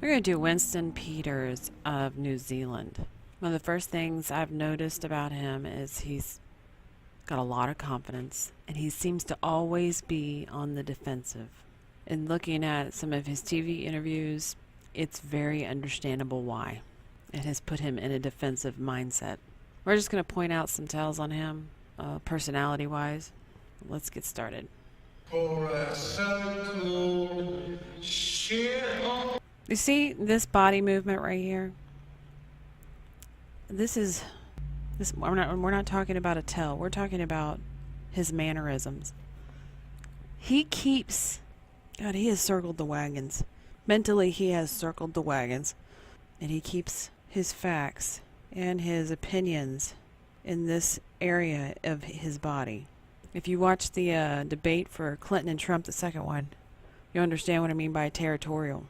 We're going to do Winston Peters of New Zealand. One of the first things I've noticed about him is he's got a lot of confidence, and he seems to always be on the defensive. In looking at some of his TV interviews, it's very understandable why. It has put him in a defensive mindset. We're just going to point out some tells on him, personality-wise. Let's get started. For a so-called shit. You see this body movement right here? We're not talking about a tell. We're talking about his mannerisms. He has circled the wagons. Mentally, he has circled the wagons. And he keeps his facts and his opinions in this area of his body. If you watch the debate for Clinton and Trump, the second one, you understand what I mean by territorial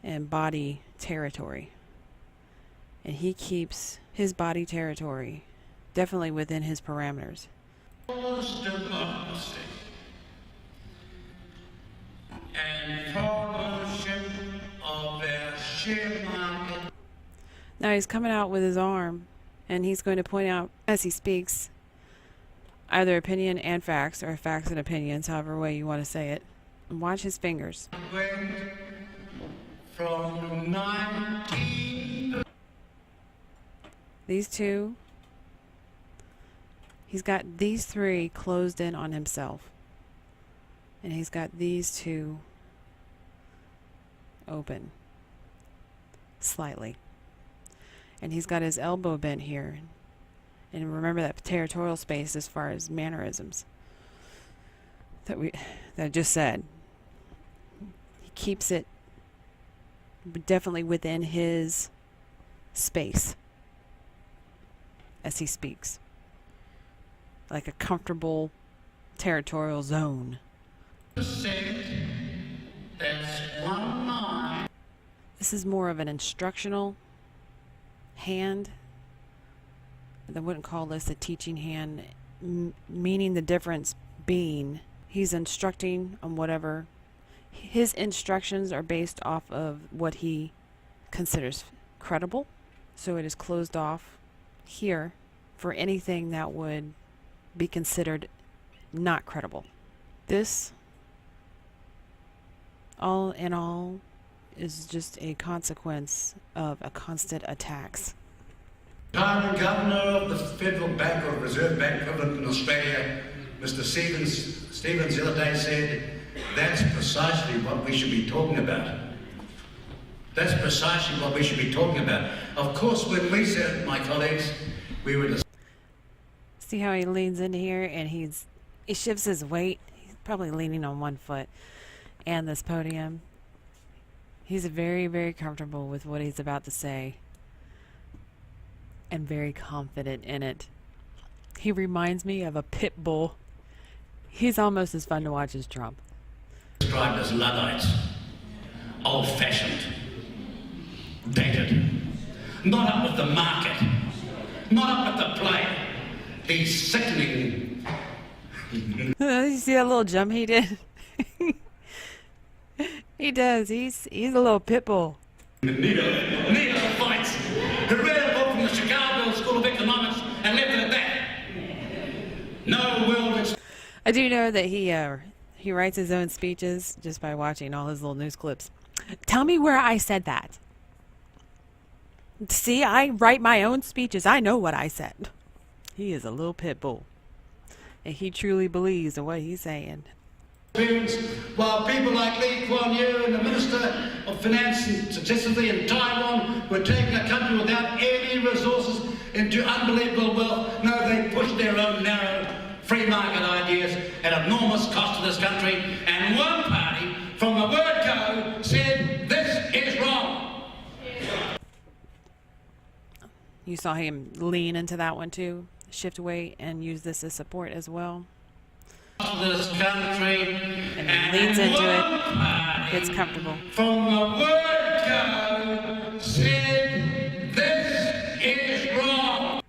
and body territory. And he keeps his body territory definitely within his parameters. Democracy and followership of their share market. Now he's coming out with his arm, and he's going to point out as he speaks either opinion and facts, or facts and opinions, however way you want to say it. And watch his fingers. Went from 19. These two, he's got these three closed in on himself. And he's got these two open slightly. And he's got his elbow bent here. And remember that territorial space as far as mannerisms that I just said. He keeps it definitely within his space as he speaks, like a comfortable territorial zone. That's one line. This is more of an instructional hand. I wouldn't call this a teaching hand, meaning the difference being he's instructing on whatever. His instructions are based off of what he considers credible, so it is closed off here for anything that would be considered not credible. This, all in all, is just a consequence of a constant attacks. Current Governor of the Federal Bank or Reserve Bank equivalent in Australia, Mr. Stevens the other day said, that's precisely what we should be talking about. That's precisely what we should be talking about. Of course, when we said, my colleagues, we were... See how he leans in here and he shifts his weight. He's probably leaning on one foot and this podium. He's very, very comfortable with what he's about to say and very confident in it. He reminds me of a pit bull. He's almost as fun to watch as Trump. Described as Luddites, old-fashioned, dated, not up with the market, not up with the play. These sickening... You see that little jump he did? He does. He's a little pit bull. Neo fights, who read a book from the Chicago School of Economics and left it at that. No world... I do know that he writes his own speeches just by watching all his little news clips. Tell me where I said that. See, I write my own speeches. I know what I said. He is a little pit bull. And he truly believes in what he's saying. While people like Lee Kuan Yew and the Minister of Finance successively in Taiwan were taking a country without any resources into unbelievable wealth, no, they pushed their own narrow free market ideas at enormous cost to this country, and one party from the word go said this is wrong. You saw him lean into that one too, shift weight, and use this as support as well. This country, and he leans into it, gets comfortable. From the word go said this is wrong.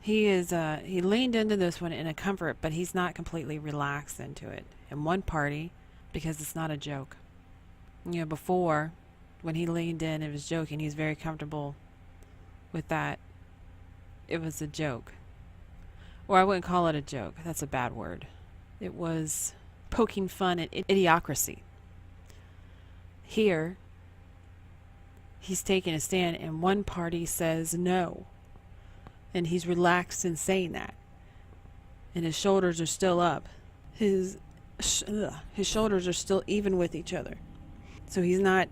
He leaned into this one in a comfort, but he's not completely relaxed into it. In one party, because it's not a joke. You know, before when he leaned in and was joking, he's very comfortable with that. It was a joke. Or I wouldn't call it a joke. That's a bad word. It was poking fun at idiocracy. Here, he's taking a stand, and one party says no. And he's relaxed in saying that. And his shoulders are still up. His shoulders are still even with each other. So he's not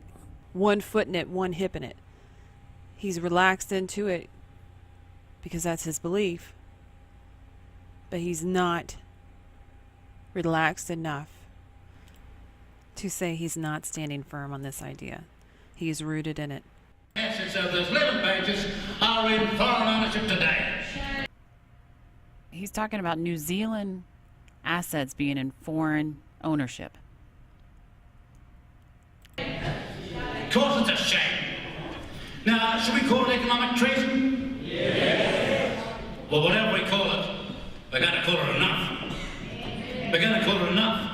one foot in it, one hip in it. He's relaxed into it because that's his belief. But he's not relaxed enough to say he's not standing firm on this idea. He's rooted in it. Assets of those 11 pages are in foreign ownership today. He's talking about New Zealand assets being in foreign ownership. Of course it's a shame. Now, should we call it economic treason? Yes. Well, whatever we call it, we're going to call it enough. We're going to call it enough.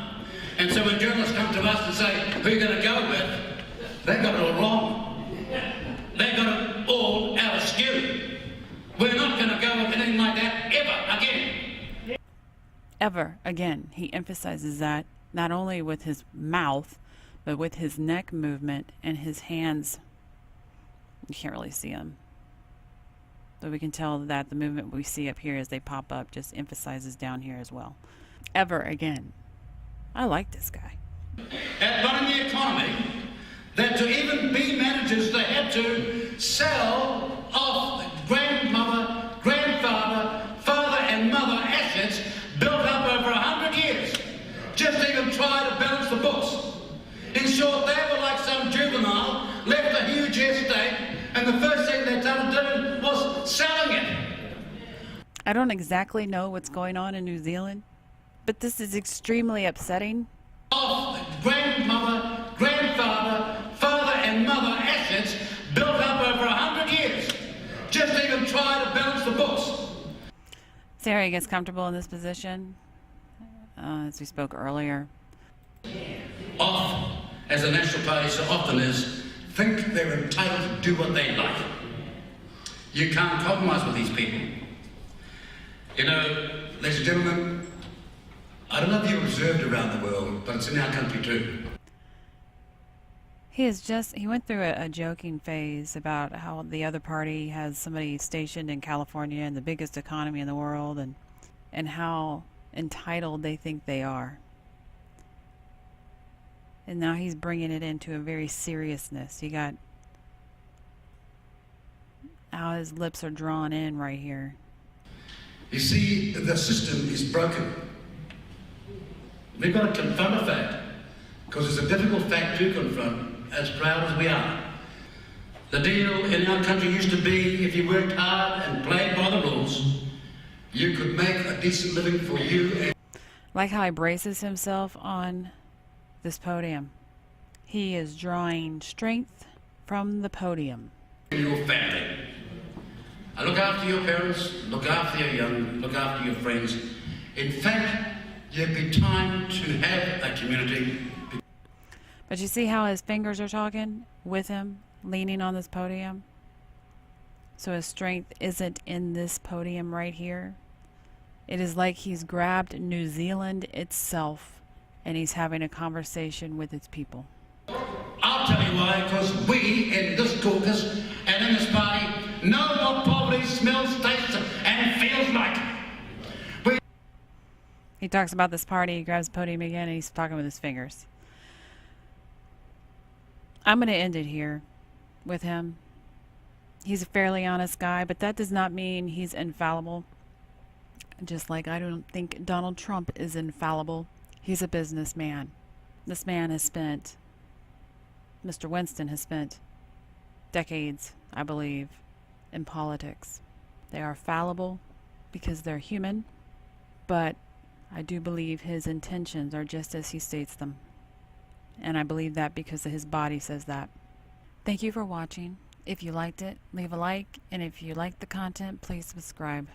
And so when journalists come to us and say, who are you going to go with? They've got it all wrong. They've got it all out of skew. We're not going to go with anything like that ever again. Ever again. He emphasizes that not only with his mouth, but with his neck movement and his hands. You can't really see them. But we can tell that the movement we see up here as they pop up just emphasizes down here as well. Ever again. I like this guy. At running the economy, that to even be managers, they had to sell off grandmother, grandfather, father and mother assets built up over 100 years. Just to even try to balance the books. In short, they were like some juvenile, left a huge estate, and the first thing they started doing was selling it. I don't exactly know what's going on in New Zealand, but this is extremely upsetting. Of grandmother, grandfather, father and mother assets built up over 100 years. Just to even try to balance the books. Sarah gets comfortable in this position, as we spoke earlier. Off, as the National Party so often is, think they're entitled to do what they like. You can't compromise with these people. You know, ladies and gentlemen, I don't know if you've observed around the world, but it's in our country too. He went through a joking phase about how the other party has somebody stationed in California and the biggest economy in the world, and how entitled they think they are. And now he's bringing it into a very seriousness. You got how his lips are drawn in right here. You see, the system is broken. We've got to confront a fact, because it's a difficult fact to confront, as proud as we are. The deal in our country used to be, if you worked hard and played by the rules, you could make a decent living for you and Like how he braces himself on this podium. He is drawing strength from the podium. your family. Look after your parents, look after your young, look after your friends. In fact, there'd be time to have a community. But you see how his fingers are talking with him, leaning on this podium? So his strength isn't in this podium right here. It is like he's grabbed New Zealand itself and he's having a conversation with its people. I'll tell you why, because we in this caucus and in this party know what poverty smells, tastes and feels like. He talks about this party, he grabs the podium again, and he's talking with his fingers. I'm going to end it here with him. He's a fairly honest guy, but that does not mean he's infallible. Just like I don't think Donald Trump is infallible. He's a businessman. This man has spent, Mr. Winston has spent decades, I believe, in politics. They are fallible because they're human, but I do believe his intentions are just as he states them. And I believe that because his body says that. Thank you for watching. If you liked it, leave a like. And if you liked the content, please subscribe.